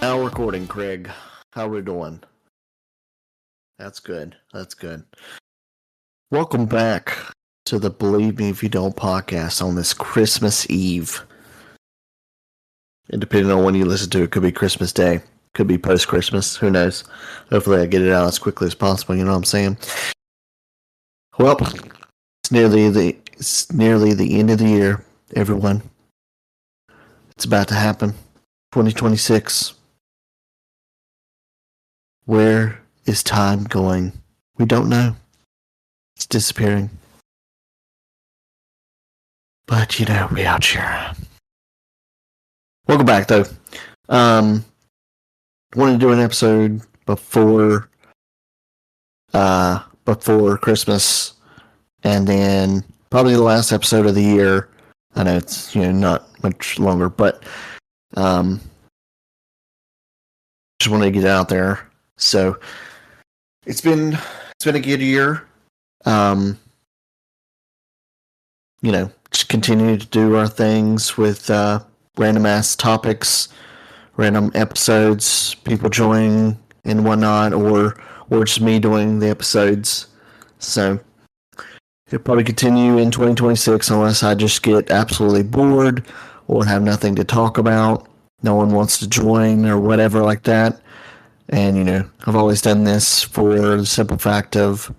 Now recording, Craig. How we doing? That's good. That's good. Welcome back to the Believe Me If You Don't podcast on this Christmas Eve. And depending on when you listen to it, could be Christmas Day. Could be post-Christmas. Who knows? Hopefully I get it out as quickly as possible, you know what I'm saying? Well, it's nearly the end of the year, everyone. It's about to happen. 2026. Where is time going? We don't know. It's disappearing. But, we out here. Welcome back, though. Wanted to do an episode before Christmas, and then probably the last episode of the year. I know it's, not much longer, but just wanted to get it out there. So it's been a good year. Just continue to do our things with random ass topics, random episodes, people joining and whatnot, or just me doing the episodes. So it'll probably continue in 2026 unless I just get absolutely bored or have nothing to talk about. No one wants to join or whatever like that. And, I've always done this for the simple fact of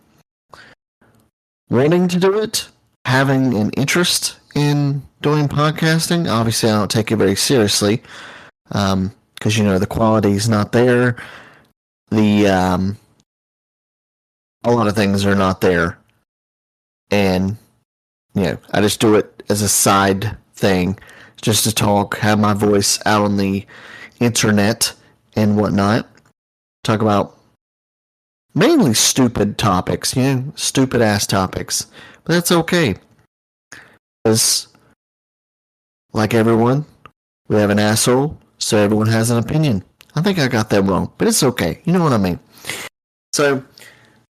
wanting to do it, having an interest in doing podcasting. Obviously, I don't take it very seriously because, the quality is not there. A lot of things are not there. And, I just do it as a side thing just to talk, have my voice out on the internet and whatnot. Talk about mainly stupid topics, stupid ass topics. But that's okay. Because, like everyone, we have an asshole, so everyone has an opinion. I think I got that wrong, but it's okay. You know what I mean? So,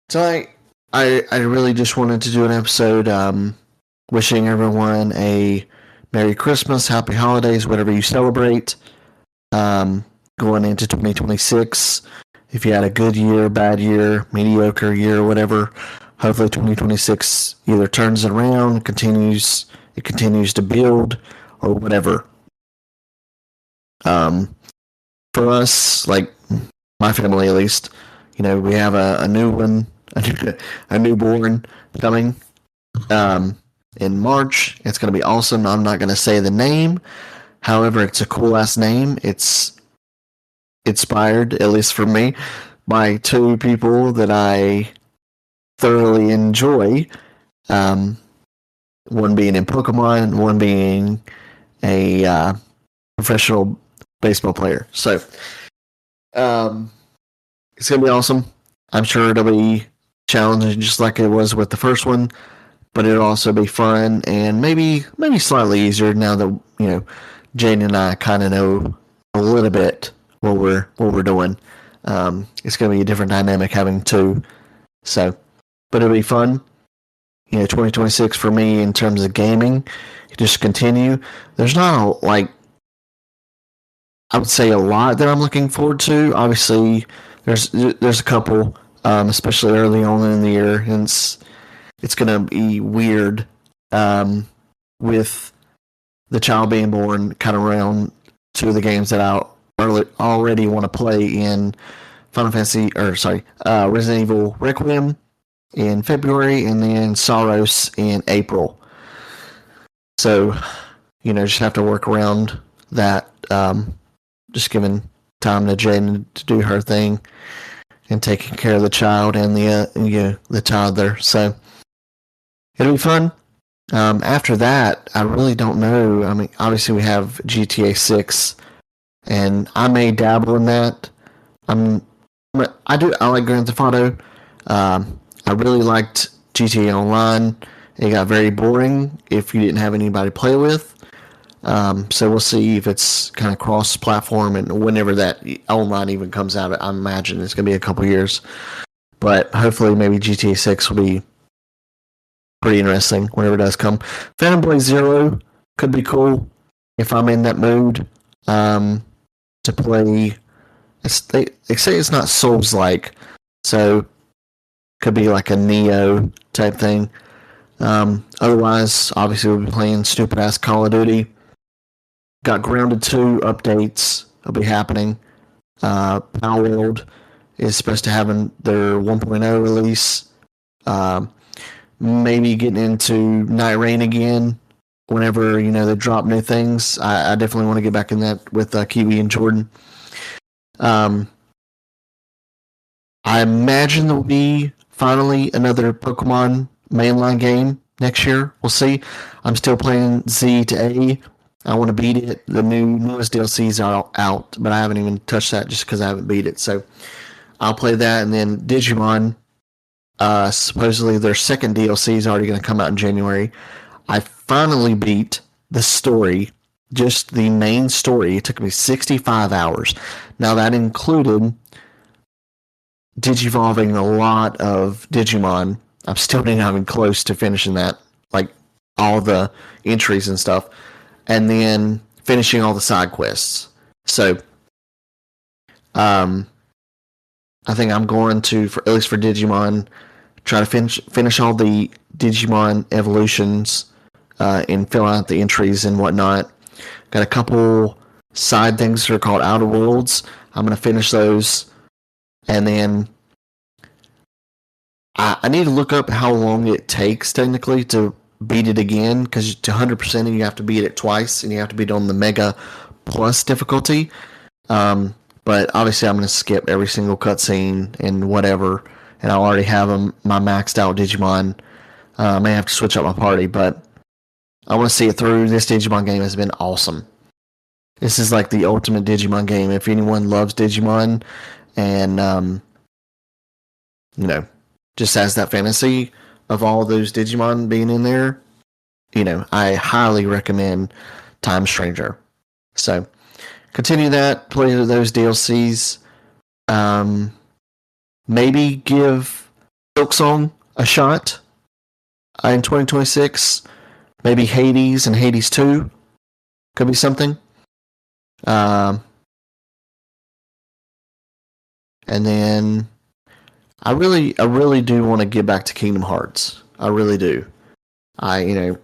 tonight, I really just wanted to do an episode wishing everyone a Merry Christmas, Happy Holidays, whatever you celebrate. Going into 2026. If you had a good year, bad year, mediocre year, whatever, hopefully 2026 either turns it around, continues to build, or whatever. For us, like my family at least, we have a new one, a newborn coming in March. It's going to be awesome. I'm not going to say the name. However, it's a cool ass name. It's inspired, at least for me, by two people that I thoroughly enjoy. One being in Pokemon, and one being a professional baseball player. So, it's going to be awesome. I'm sure it'll be challenging just like it was with the first one, but it'll also be fun and maybe slightly easier now that, Jane and I kind of know a little bit what we're doing. It's going to be a different dynamic having two. So, but it'll be fun. 2026 for me in terms of gaming, just continue. There's not I would say a lot that I'm looking forward to. Obviously, there's a couple, especially early on in the year, and it's going to be weird with the child being born kind of around two of the games that I already want to play in Resident Evil Requiem in February, and then Soros in April. So, just have to work around that. Just giving time to Jen to do her thing and taking care of the child and the toddler. So it'll be fun. After that, I really don't know. I mean, obviously we have GTA 6, and I may dabble in that. I like Grand Theft Auto. I really liked GTA Online. It got very boring if you didn't have anybody to play with. So we'll see if it's kind of cross-platform, and whenever that online even comes out, I imagine it's going to be a couple years. But hopefully maybe GTA 6 will be pretty interesting whenever it does come. Phantom Blade Zero could be cool if I'm in that mood to play they say it's not Souls-like, so could be like a Neo type thing. Otherwise, obviously, we'll be playing stupid ass Call of Duty. Got Grounded 2 updates will be happening. Power World is supposed to have their 1.0 release. Maybe getting into Night Rain again whenever they drop new things. I definitely want to get back in that with Kiwi and Jordan. I imagine there'll be finally another Pokemon mainline game next year. We'll see. I'm still playing Z to A. I want to beat it. The newest DLCs are out, but I haven't even touched that just because I haven't beat it. So I'll play that, and then Digimon. Supposedly their second DLC is already going to come out in January. I finally beat the story, just the main story. It took me 65 hours. Now that included digivolving a lot of Digimon. I'm still not even close to finishing that, like all the entries and stuff, and then finishing all the side quests. So, I think I'm going to, at least for Digimon, try to finish all the Digimon evolutions and fill out the entries and whatnot. Got a couple side things that are called Outer Worlds. I'm going to finish those. And then I need to look up how long it takes technically to beat it again, because to 100% you have to beat it twice, and you have to beat it on the Mega Plus difficulty. But obviously I'm going to skip every single cutscene and whatever, and I already have my maxed out Digimon. I may have to switch up my party, but I want to see it through. This Digimon game has been awesome. This is like the ultimate Digimon game. If anyone loves Digimon and, just has that fantasy of all those Digimon being in there, I highly recommend Time Stranger. So, continue that, play those DLCs. Maybe give Silksong a shot in 2026. Maybe Hades and Hades 2 could be something. And then I really do want to get back to Kingdom Hearts. I really do. I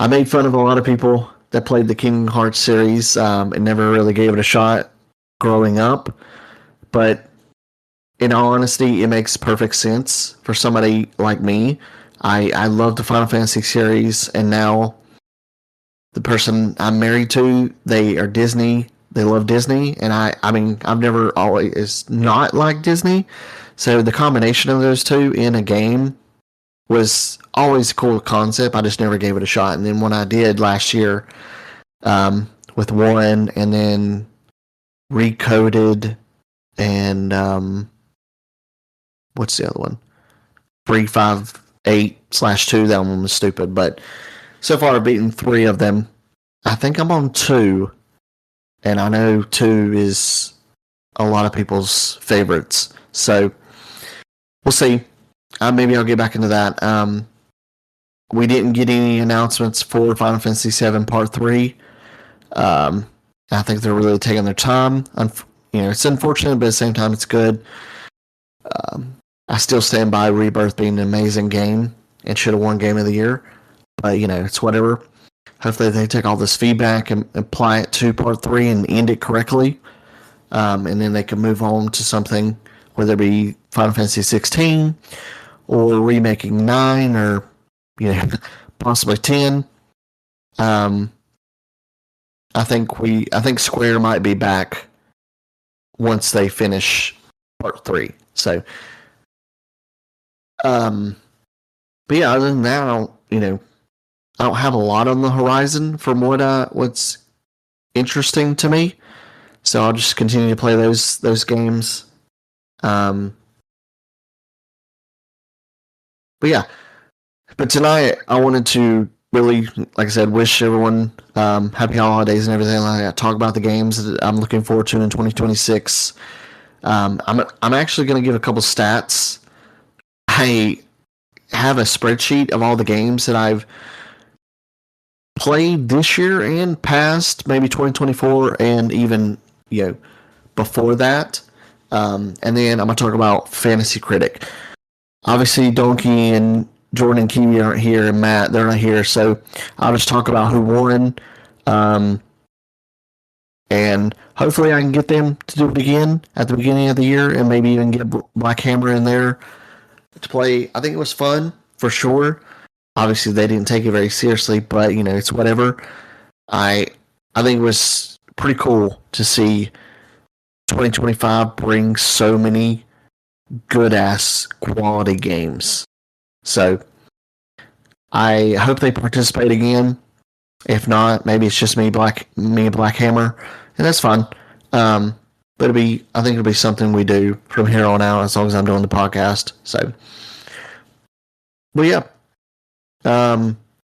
made fun of a lot of people that played the Kingdom Hearts series and never really gave it a shot growing up. But in all honesty, it makes perfect sense for somebody like me. I love the Final Fantasy series, and now the person I'm married to, they are Disney. They love Disney, and I mean, I've never always not liked Disney. So the combination of those two in a game was always a cool concept. I just never gave it a shot. And then when I did last year with one, and then Recoded, and what's the other one? 358/2. That one was stupid. But so far I've beaten 3 of them. I think I'm on 2. And I know 2 is a lot of people's favorites. So we'll see. Maybe I'll get back into that. We didn't get any announcements for Final Fantasy VII Part 3. I think they're really taking their time. It's unfortunate, but at the same time, it's good. I still stand by Rebirth being an amazing game and should have won Game of the Year. But, it's whatever. Hopefully they take all this feedback and apply it to Part 3 and end it correctly. And then they can move on to something, whether it be Final Fantasy 16 or remaking 9 or, possibly 10. I think Square might be back once they finish Part 3. So, but yeah, other than that, I don't have a lot on the horizon from what's interesting to me. So I'll just continue to play those games. But yeah. But tonight I wanted to really, like I said, wish everyone happy holidays and everything like that. Talk about the games that I'm looking forward to in 2026. I'm actually going to give a couple stats. I have a spreadsheet of all the games that I've played this year and past, maybe 2024, and even before that. And then I'm going to talk about Fantasy Critic. Obviously, Donkey and Jordan and Kiwi aren't here, and Matt, they're not here. So I'll just talk about who won. And hopefully I can get them to do it again at the beginning of the year and maybe even get Black Hammer in there to play. I think it was fun, for sure. Obviously, they didn't take it very seriously, but, it's whatever. I think it was pretty cool to see 2025 bring so many good-ass quality games. So I hope they participate again. If not, maybe it's just me and Black Hammer, and that's fine. But I think it'll be something we do from here on out as long as I'm doing the podcast. So, but yeah,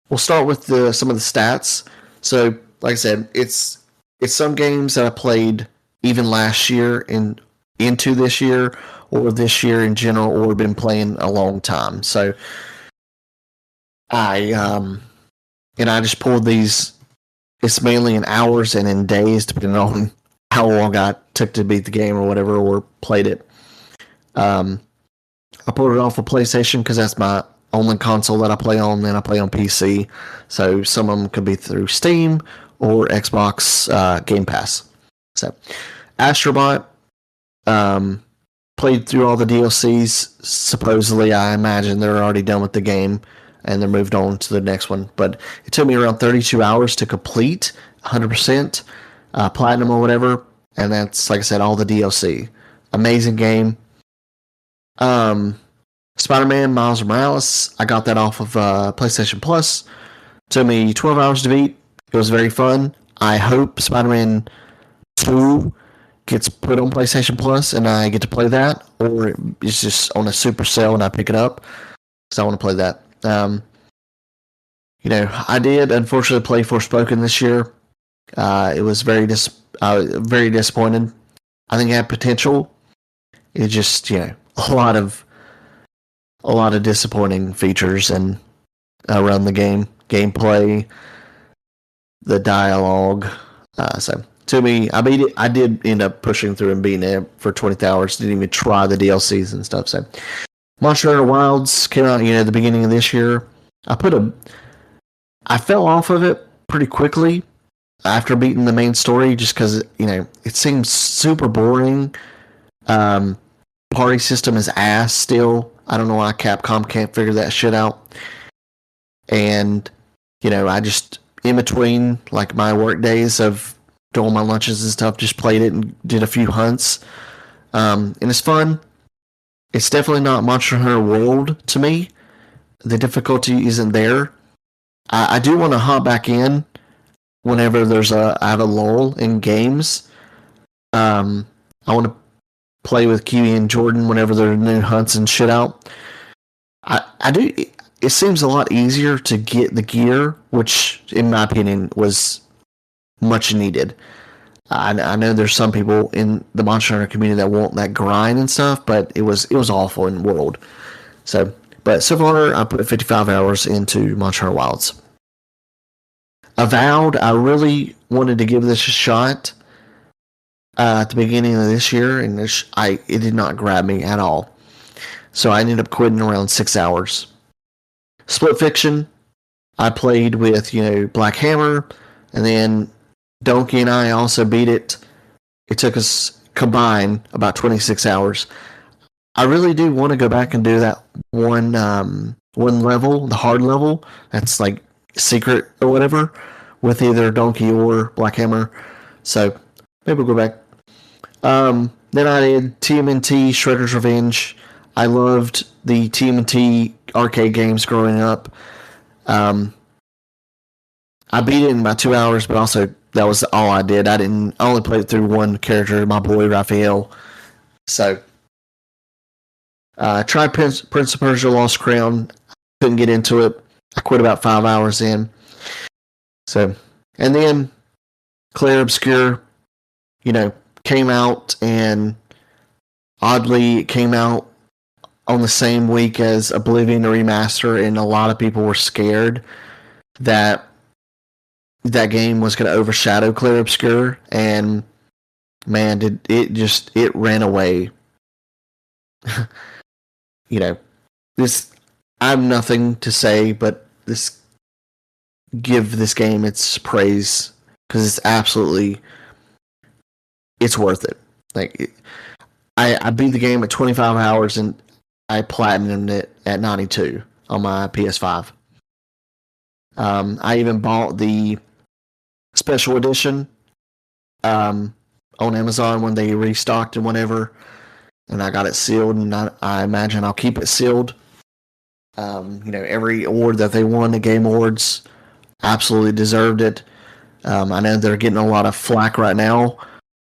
we'll start with some of the stats. So, like I said, it's some games that I played even last year and into this year, or this year in general, or been playing a long time. So, I just pulled these. It's mainly in hours and in days, depending on how long I took to beat the game or whatever, or played it. I pulled it off of PlayStation because that's my only console that I play on, and I play on PC. So some of them could be through Steam or Xbox Game Pass. So Astrobot, played through all the DLCs. Supposedly, I imagine they're already done with the game and they're moved on to the next one. But it took me around 32 hours to complete 100% platinum or whatever. And that's, like I said, all the DLC. Amazing game. Spider-Man Miles Morales, I got that off of PlayStation Plus. Took me 12 hours to beat. It was very fun. I hope Spider-Man 2 gets put on PlayStation Plus and I get to play that, or it's just on a super sale and I pick it up because I want to play that. I did unfortunately play Forspoken this year. It was very disappointed. I think it had potential. It just, a lot of disappointing features and around the gameplay, the dialogue. So to me, I beat it. I did end up pushing through and beating it for 20 hours. Didn't even try the DLCs and stuff. So Monster Hunter Wilds came out, at the beginning of this year. I fell off of it pretty quickly after beating the main story, just because it seems super boring. Party system is ass still. I don't know why Capcom can't figure that shit out. And I just, in between like my work days of doing my lunches and stuff, just played it and did a few hunts. And it's fun. It's definitely not Monster Hunter World to me. The difficulty isn't there. I do want to hop back in whenever I have a lull in games. I want to play with Kiwi and Jordan whenever there are new hunts and shit out. I do. It seems a lot easier to get the gear, which, in my opinion, was much needed. I know there's some people in the Monster Hunter community that want that grind and stuff, but it was awful in World. But so far, I put 55 hours into Monster Hunter Wilds. Avowed, I really wanted to give this a shot at the beginning of this year, and it did not grab me at all. So I ended up quitting around 6 hours. Split Fiction, I played with, Black Hammer, and then Donkey and I also beat it. It took us combined about 26 hours. I really do want to go back and do that one level, the hard level, that's like secret or whatever, with either Donkey or Black Hammer. So maybe we'll go back. Then I did TMNT Shredder's Revenge. I loved the TMNT arcade games growing up. I beat it in about 2 hours, but also that was all I did. I only played through one character, my boy Raphael. So I tried Prince of Persia Lost Crown. Couldn't get into it. I quit about 5 hours in. So, and then Clair Obscur, came out, and oddly it came out on the same week as Oblivion Remaster, and a lot of people were scared that game was going to overshadow Clair Obscur, and man, it ran away. You know, this I have nothing to say, but give this game its praise because it's worth it. Like I beat the game at 25 hours and I platinumed it at 92 on my PS5. I even bought the special edition on Amazon when they restocked and whatever, and I got it sealed, and I imagine I'll keep it sealed. Every award that they won, the Game Awards, absolutely deserved it. I know they're getting a lot of flack right now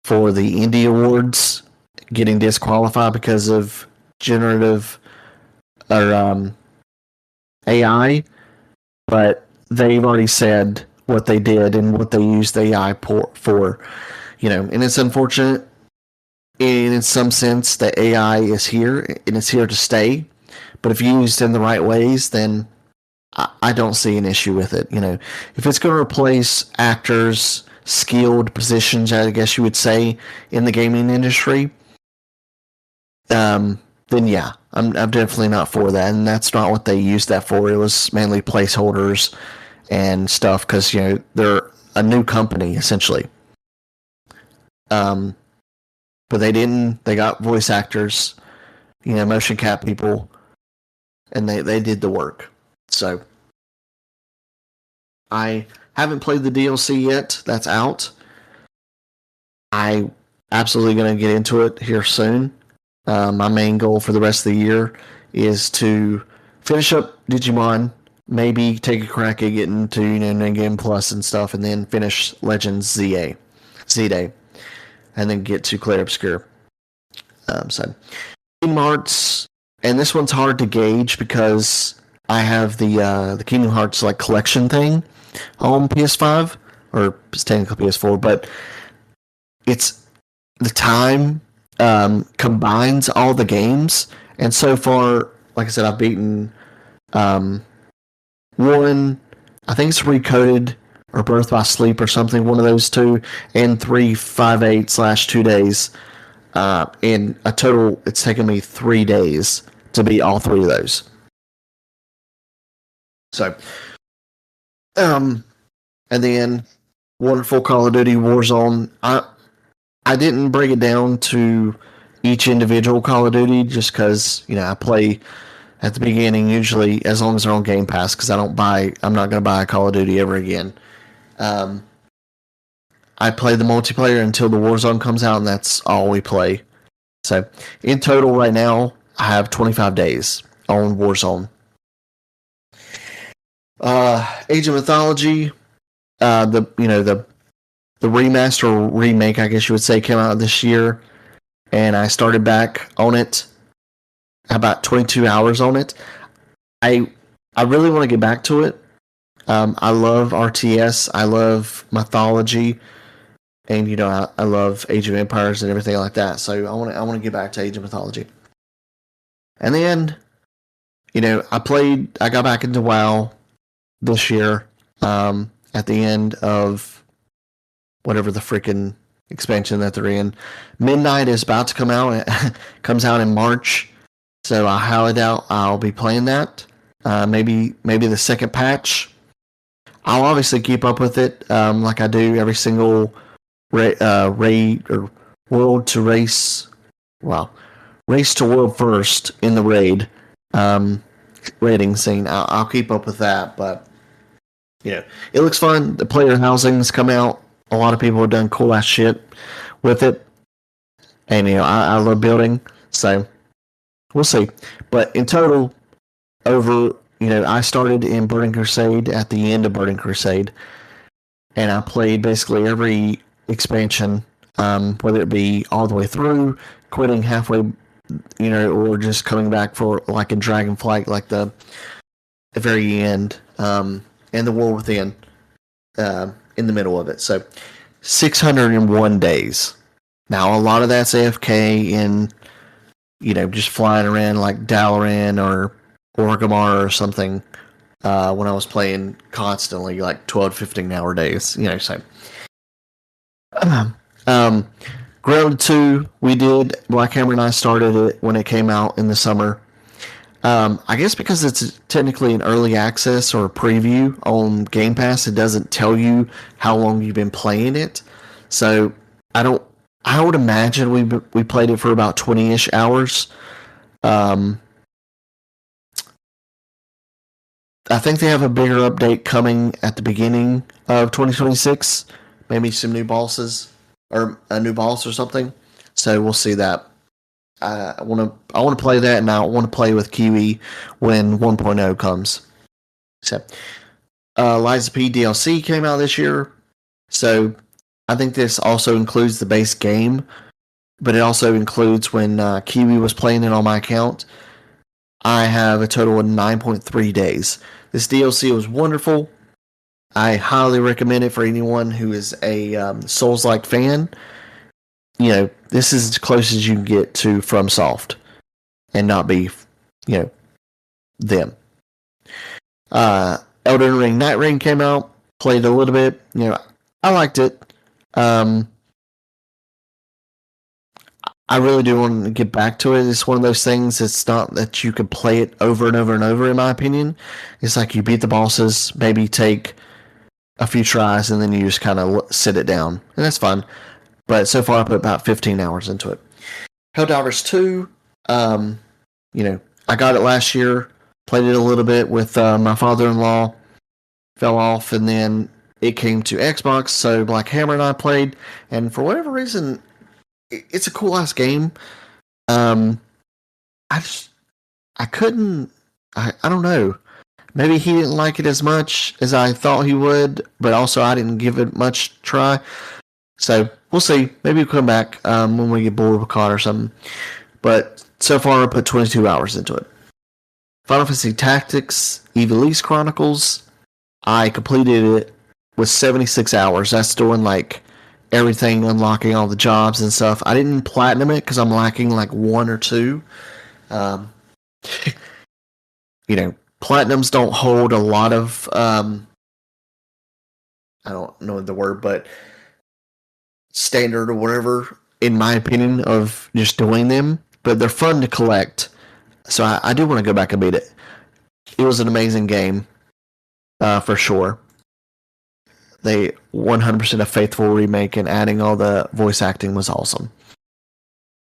for the Indie Awards getting disqualified because of generative or AI, but they've already said what they did and what they used the AI for. And it's unfortunate in some sense that AI is here and it's here to stay. But if used in the right ways, then I don't see an issue with it. If it's going to replace actors, skilled positions, I guess you would say, in the gaming industry, then yeah, I'm definitely not for that. And that's not what they used that for. It was mainly placeholders and stuff because they're a new company essentially. But they didn't. They got voice actors, motion cap people, and they did the work. So I haven't played the DLC yet. That's out. I absolutely going to get into it here soon. My main goal for the rest of the year is to finish up Digimon, maybe take a crack at getting to New Game Plus and stuff, and then finish Legends Z-Day, and then get to Clair Obscur. So Kingdom Hearts, and this one's hard to gauge because I have the Kingdom Hearts like collection thing on PS5, or it's technically PS4, but it's the time combines all the games, and so far, like I said, I've beaten one, I think it's Recoded or Birth by Sleep or something, one of those two, and 358/2 days. In a total, it's taken me 3 days to beat all three of those. So, and then wonderful Call of Duty Warzone. I didn't break it down to each individual Call of Duty just because I play at the beginning usually as long as they're on Game Pass because I'm not going to buy a Call of Duty ever again. I play the multiplayer until the Warzone comes out, and that's all we play. So in total right now, I have 25 days on Warzone. Age of Mythology, the remaster or remake, I guess you would say, came out this year, and I started back on it. About 22 hours on it. I really want to get back to it. I love RTS. I love mythology, and I love Age of Empires and everything like that. So I want to get back to Age of Mythology. And then, I got back into WoW this year at the end of whatever the freaking expansion that they're in. Midnight is about to come out. It comes out in March, so I highly doubt I'll be playing that. Maybe the second patch. I'll obviously keep up with it like I do every single raid or world to race. Well, race to world first in the raid rating scene. I'll keep up with that, but it looks fun. The player housing's come out. A lot of people have done cool ass shit with it, and I love building. So we'll see. But in total, I started in Burning Crusade at the end of Burning Crusade, and I played basically every expansion, whether it be all the way through, quitting halfway, or just coming back for like in Dragonflight, like the very end, and the War Within in the middle of it. So 601 days. Now a lot of that's AFK and just flying around like Dalaran or Orgrimmar or something when I was playing constantly, like 12 to 15 hour days, so Grounded 2, we did. Black Hammer and I started it when it came out in the summer. I guess because it's technically an early access or a preview on Game Pass, it doesn't tell you how long you've been playing it. So I don't. I would imagine we played it for about 20-ish hours. Um, I think they have a bigger update coming at the beginning of 2026. Maybe some new bosses or a new boss or something. So we'll see that. I want to play that, and I want to play with Kiwi when 1.0 comes. So, Liza P DLC came out this year, so I think this also includes the base game, but it also includes when Kiwi was playing it on my account. I have a total of 9.3 days. This DLC was wonderful. I highly recommend it for anyone who is a Souls-like fan. You know, this is as close as you can get to FromSoft and not be, you know, them. Elden Ring Night Ring came out, played a little bit. You know, I liked it. I really do want to get back to it. It's one of those things. It's not that you could play it over and over and over, in my opinion. It's like you beat the bosses, maybe take a few tries, and then you just kind of sit it down. And that's fun. But so far, I put about 15 hours into it. Helldivers 2, you know, I got it last year, played it a little bit with my father-in-law, fell off, and then it came to Xbox, so Black Hammer and I played, and for whatever reason, it's a cool-ass game. I couldn't, I don't know. Maybe he didn't like it as much as I thought he would, but also I didn't give it much try. So we'll see. Maybe we'll come back when we get bored with COD or something. But so far, I put 22 hours into it. Final Fantasy Tactics Ivalice Chronicles. I completed it with 76 hours. That's doing like everything, unlocking all the jobs and stuff. I didn't platinum it because I'm lacking like 1 or 2. You know, platinums don't hold a lot of I don't know the word, but standard or whatever, in my opinion, of just doing them. But they're fun to collect, so I do want to go back and beat it. It was an amazing game, for sure. They 100% a faithful remake, and adding all the voice acting was awesome.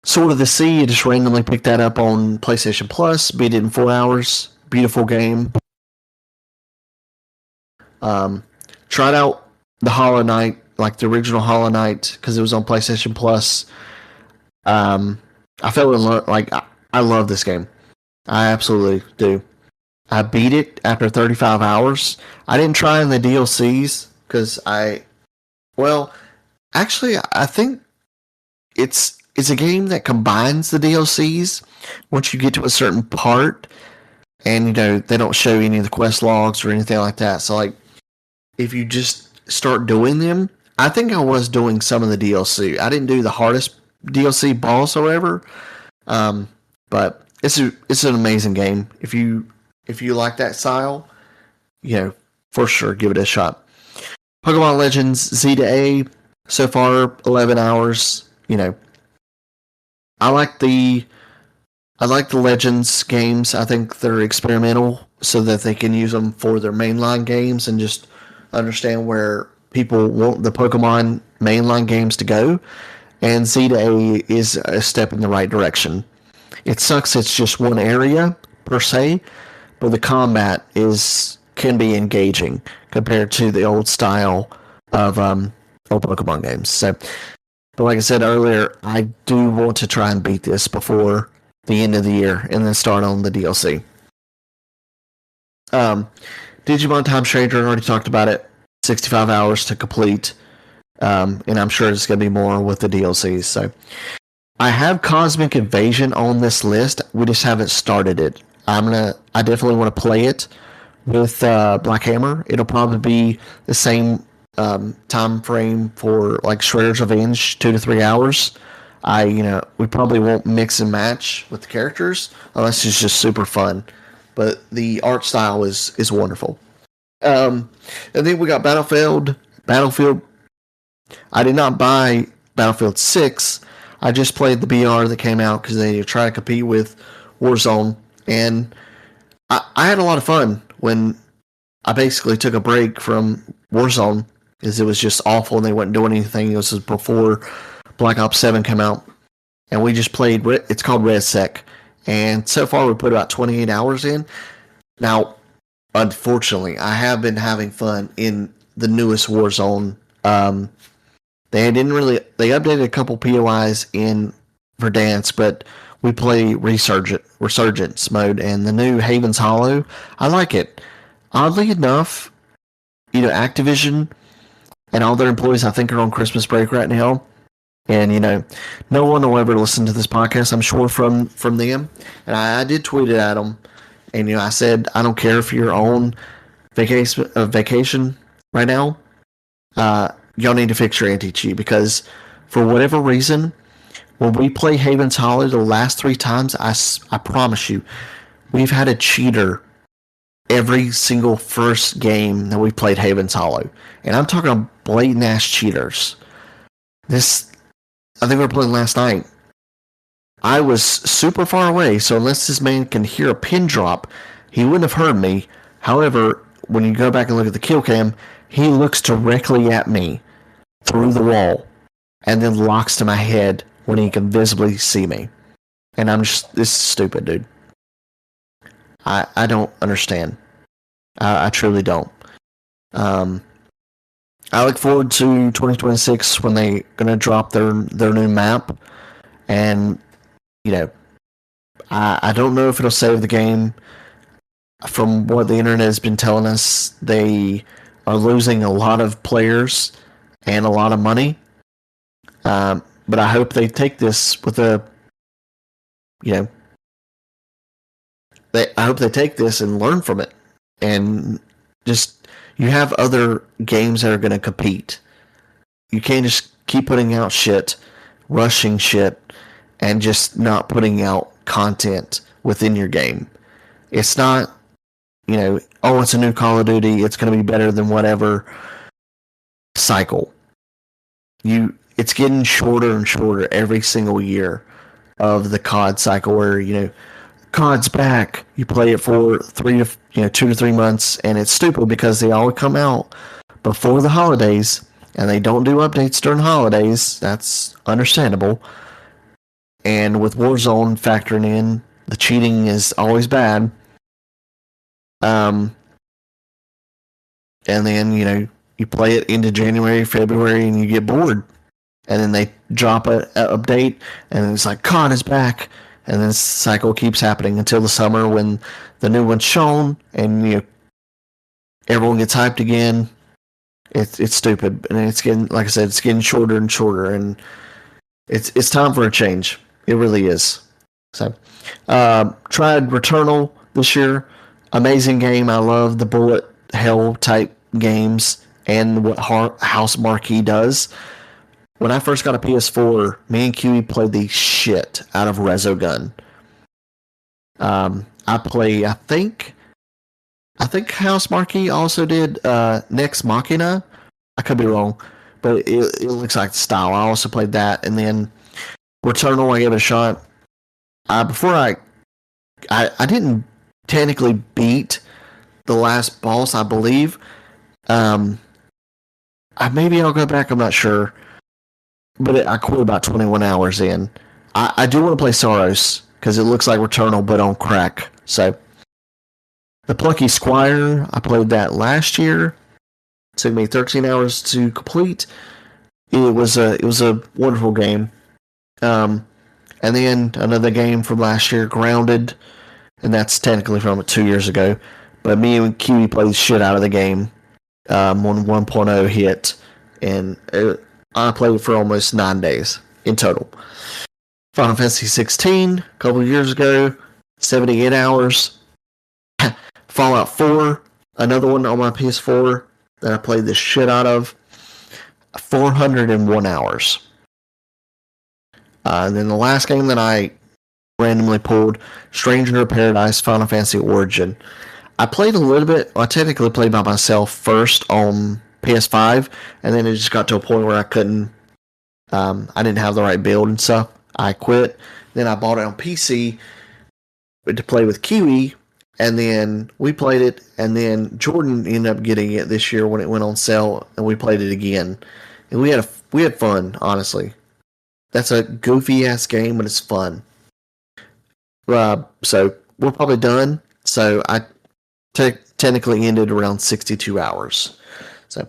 Sword of the Sea, I just randomly picked that up on PlayStation Plus, beat it in 4 hours. Beautiful game. Tried out the Hollow Knight, like the original Hollow Knight, because it was on PlayStation Plus. I fell in love. Like, I love this game. I absolutely do. I beat it after 35 hours. I didn't try in the DLCs because actually, I think it's a game that combines the DLCs once you get to a certain part, and you know they don't show any of the quest logs or anything like that. So like, if you just start doing them, I think I was doing some of the DLC. I didn't do the hardest DLC boss or whatever, but it's an amazing game. If you like that style, you know, for sure, give it a shot. Pokemon Legends Z to A, so far 11 hours. You know, I like the Legends games. I think they're experimental so that they can use them for their mainline games and just understand where people want the Pokemon mainline games to go. And Z to A is a step in the right direction. It sucks it's just one area per se, but the combat can be engaging compared to the old style of old Pokemon games. So, but like I said earlier, I do want to try and beat this before the end of the year and then start on the DLC. Digimon Time Stranger, I already talked about it. 65 hours to complete. And I'm sure there's going to be more with the DLCs. So I have Cosmic Invasion on this list. We just haven't started it. I definitely want to play it with Black Hammer. It'll probably be the same time frame for like Shredder's Revenge, 2 to 3 hours. We probably won't mix and match with the characters unless it's just super fun. But the art style is wonderful. And then we got Battlefield. I did not buy Battlefield 6. I just played the BR that came out because they try to compete with Warzone, and I had a lot of fun when I basically took a break from Warzone because it was just awful and they weren't doing anything. It was before Black Ops 7 came out, and we just played. It's called RedSec, and so far we put about 28 hours in. Now, unfortunately, I have been having fun in the newest Warzone. They updated a couple POIs in Verdansk, but we play Resurgence mode, and the new Haven's Hollow, I like it. Oddly enough, Activision and all their employees, I think, are on Christmas break right now. And, no one will ever listen to this podcast, I'm sure, from them. And I did tweet it at them. And, I said, I don't care if you're on vacation right now. Y'all need to fix your anti-cheat, because for whatever reason, when we play Haven's Hollow the last 3 times, I promise you, we've had a cheater every single first game that we played Haven's Hollow. And I'm talking blatant ass cheaters. I think we were playing last night. I was super far away, so unless this man can hear a pin drop, he wouldn't have heard me. However, when you go back and look at the kill cam, he looks directly at me through the wall and then locks to my head when he can visibly see me. And this is stupid, dude. I don't understand. I truly don't. I look forward to 2026 when they're going to drop their new map. And, I don't know if it'll save the game. From what the internet has been telling us, they are losing a lot of players and a lot of money. But I hope they take this with I hope they take this and learn from it. And just, you have other games that are going to compete. You can't just keep putting out shit, rushing shit, and just not putting out content within your game. It's not, it's a new Call of Duty, it's going to be better than whatever cycle. It's getting shorter and shorter every single year of the COD cycle, where, COD's back. You play it for 2 to 3 months, and it's stupid because they all come out before the holidays, and they don't do updates during holidays. That's understandable. And with Warzone factoring in, the cheating is always bad. And then, you play it into January, February, and you get bored. And then they drop an update, and it's like, COD is back. And this cycle keeps happening until the summer when the new one's shown, and everyone gets hyped again. It's stupid, and it's getting, like I said, it's getting shorter and shorter, and it's time for a change. It really is. So, tried Returnal this year. Amazing game. I love the bullet hell type games and what House Marquee does. When I first got a PS4, me and QE played the shit out of Resogun. I think House Marquee also did Nex Machina. I could be wrong, but it looks like the style. I also played that, and then Returnal, I gave it a shot. Before I didn't technically beat the last boss, I believe. Maybe I'll go back, I'm not sure. But I quit about 21 hours in. I do want to play Soros, because it looks like Returnal, but on crack. So, the Plucky Squire, I played that last year. It took me 13 hours to complete. It was a wonderful game. And then another game from last year, Grounded, and that's technically from 2 years ago. But me and Kiwi played the shit out of the game when 1.0 hit, and I played it for almost 9 days in total. Final Fantasy 16, a couple of years ago, 78 hours. Fallout 4, another one on my PS4 that I played the shit out of, 401 hours. And then the last game that I randomly pulled, Stranger of Paradise Final Fantasy Origin. I played a little bit, I technically played by myself first on PS5, and then it just got to a point where I couldn't I didn't have the right build and stuff. I quit. Then I bought it on PC to play with Kiwi, and then we played it, and then Jordan ended up getting it this year when it went on sale, and we played it again, and we had fun. Honestly, that's a goofy ass game, but it's fun. So we're probably done. So I technically ended around 62 hours. So,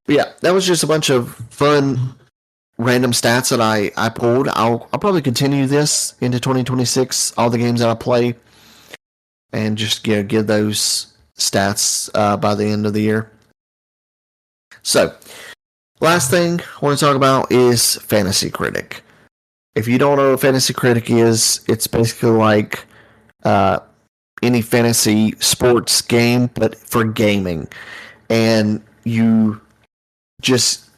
but yeah, that was just a bunch of fun random stats that I pulled. I'll probably continue this into 2026. All the games that I play, and just give those stats by the end of the year. So, last thing I want to talk about is Fantasy Critic. If you don't know what Fantasy Critic is, it's basically like any fantasy sports game, but for gaming. And you just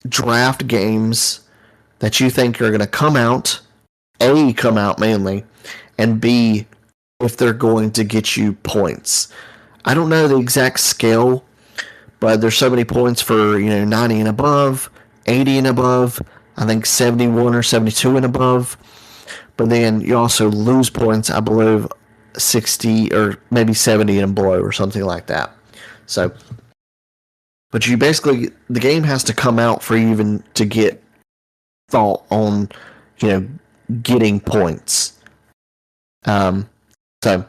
draft games that you think are going to come out, A, come out mainly, and B, if they're going to get you points. I don't know the exact scale, but there's so many points for 90 and above, 80 and above, I think 71 or 72 and above. But then you also lose points, I believe 60 or maybe 70 and below or something like that. So, but you basically, the game has to come out for you even to get thought on, getting points. So,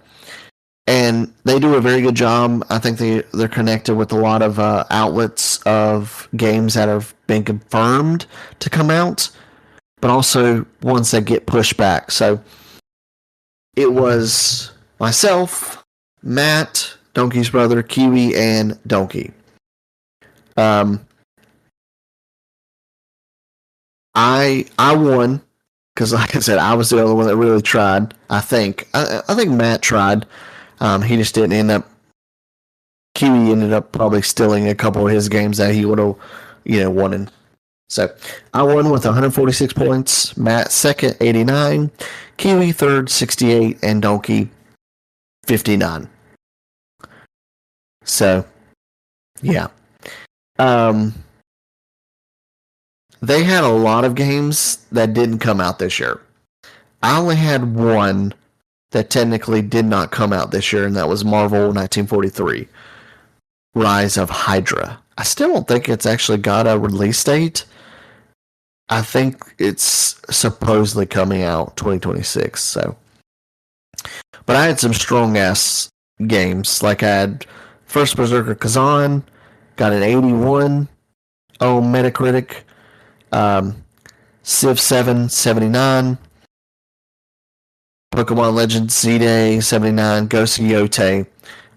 and they do a very good job. I think they're connected with a lot of outlets of games that have been confirmed to come out, but also ones that get pushed back. So it was myself, Matt, Donkey's brother, Kiwi, and Donkey. I won because, like I said, I was the only one that really tried. I think Matt tried. He just didn't end up. Kiwi ended up probably stealing a couple of his games that he would have, won. So I won with 146 points. Matt second, 89. Kiwi third, 68, and Donkey 59. So, yeah. They had a lot of games that didn't come out this year. I only had one that technically did not come out this year, and that was Marvel 1943, Rise of Hydra. I still don't think it's actually got a release date. I think it's supposedly coming out 2026. So, but I had some strong ass games. Like I had First Berserker Kazan, got an 81 on Metacritic. Civ 7, 79. Pokemon Legends Z-Day, 79. Ghost of Yotei,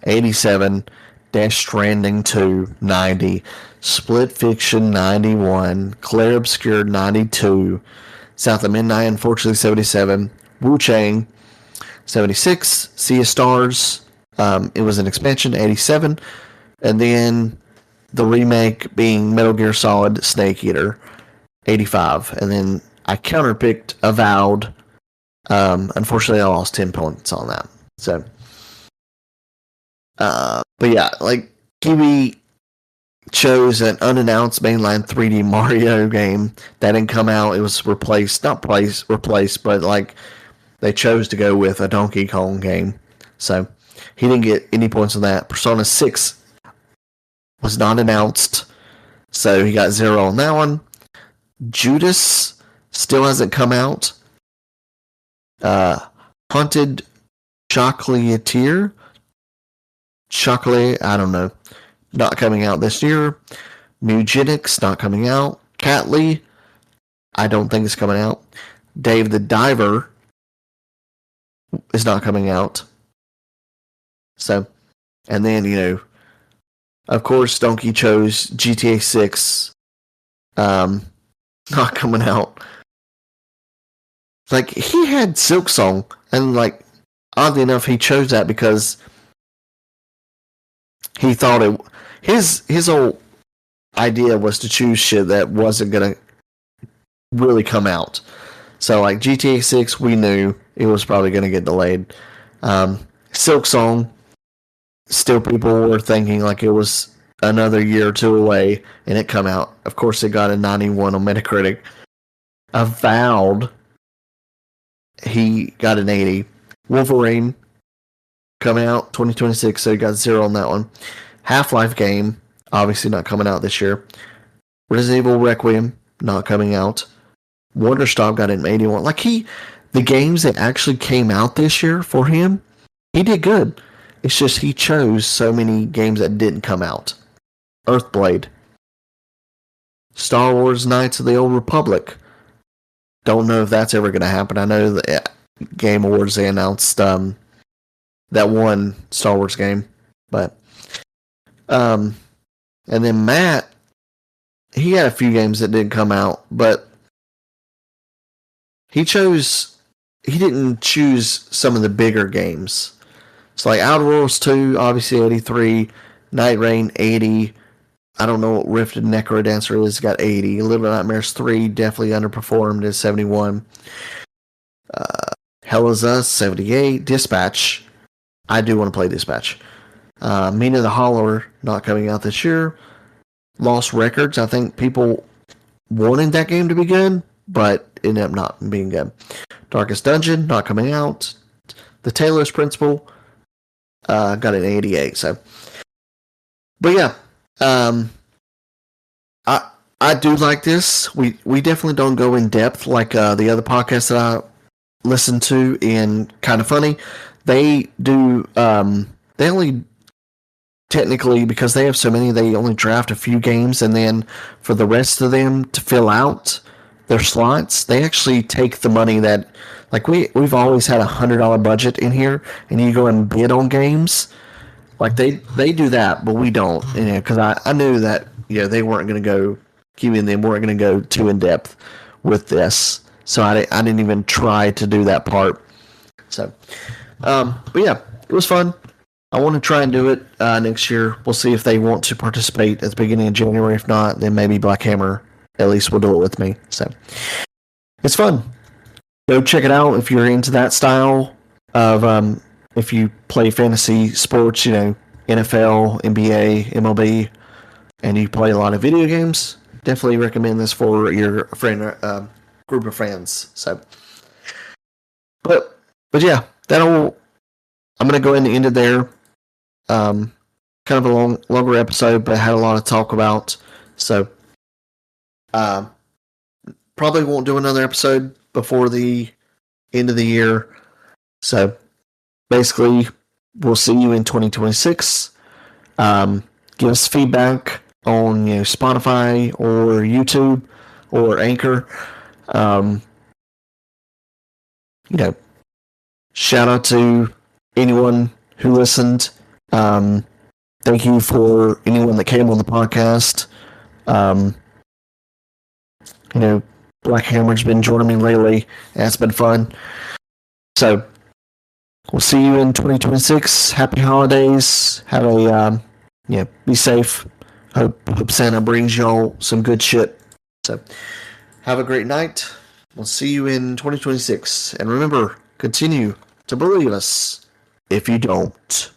87. Death Stranding 2, 90. Split Fiction, 91. Claire Obscure, 92. South of Midnight, unfortunately, 77. Wu-Chang, 76. Sea of Stars, it was an expansion, 87. And then the remake being Metal Gear Solid Snake Eater, 85. And then I counterpicked Avowed. Unfortunately, I lost 10 points on that. So, but yeah, like Kiwi chose an unannounced mainline 3D Mario game that didn't come out. It was replaced, but like they chose to go with a Donkey Kong game. So he didn't get any points on that. Persona 6 was not announced, so he got 0 on that one. Judas still hasn't come out. Haunted Chocolatier, I don't know, not coming out this year. Mugenics, not coming out. Catley, I don't think it's coming out. Dave the Diver is not coming out. So, and then, of course, Donkey chose GTA 6, not coming out. Like, he had Silksong, and, like, oddly enough, he chose that because he thought his whole idea was to choose shit that wasn't gonna really come out. So, like, GTA 6, we knew it was probably gonna get delayed. Silksong, still people were thinking, like, it was another year or two away, and it come out. Of course, it got a 91 on Metacritic. Avowed, he got an 80. Wolverine, coming out 2026, so he got 0 on that one. Half-Life game, obviously not coming out this year. Resident Evil Requiem, not coming out. Wonderstop got an 81. The games that actually came out this year for him, he did good. It's just he chose so many games that didn't come out. Earthblade. Star Wars Knights of the Old Republic. Don't know if that's ever going to happen. I know the Game Awards, they announced that one Star Wars game. But, and then Matt, he had a few games that didn't come out, but he didn't choose some of the bigger games. It's like Outer Worlds 2, obviously 83, Night Rain 80. I don't know what Rifted Necrodancer is, got 80. Little Nightmares 3 definitely underperformed at 71. Hell Is Us 78. Dispatch, I do want to play Dispatch. Mina the Holler, not coming out this year. Lost Records, I think people wanted that game to be good, but ended up not being good. Darkest Dungeon, not coming out. The Taylor's Principle, got an 88. So, but yeah, I do like this. We definitely don't go in depth like the other podcasts that I listen to. In Kind of Funny, they do. They only technically, because they have so many, they only draft a few games, and then for the rest of them to fill out their slots, they actually take the money that, like, we've always had $100 budget in here, and you go and bid on games. Like, they do that, but we don't, because I knew that, they weren't going to go, Kiwi and them weren't going to go too in depth with this, so I didn't even try to do that part. So, but yeah, it was fun. I want to try and do it next year. We'll see if they want to participate at the beginning of January. If not, then maybe Black Hammer at least will do it with me. So it's fun. Go check it out if you're into that style of if you play fantasy sports, NFL, NBA, MLB, and you play a lot of video games. Definitely recommend this for your friend group of friends. So, but yeah, I'm gonna go ahead and end it there. Kind of a longer episode, but had a lot to talk about. So, probably won't do another episode before the end of the year. So, basically, we'll see you in 2026. Give us feedback on Spotify or YouTube or Anchor. Shout out to anyone who listened. Thank you for anyone that came on the podcast. Black Hammer's been joining me lately, and it's been fun. So, we'll see you in 2026. Happy holidays. Have a, be safe. Hope Santa brings y'all some good shit. So, have a great night. We'll see you in 2026. And remember, continue to believe us. If you don't, ...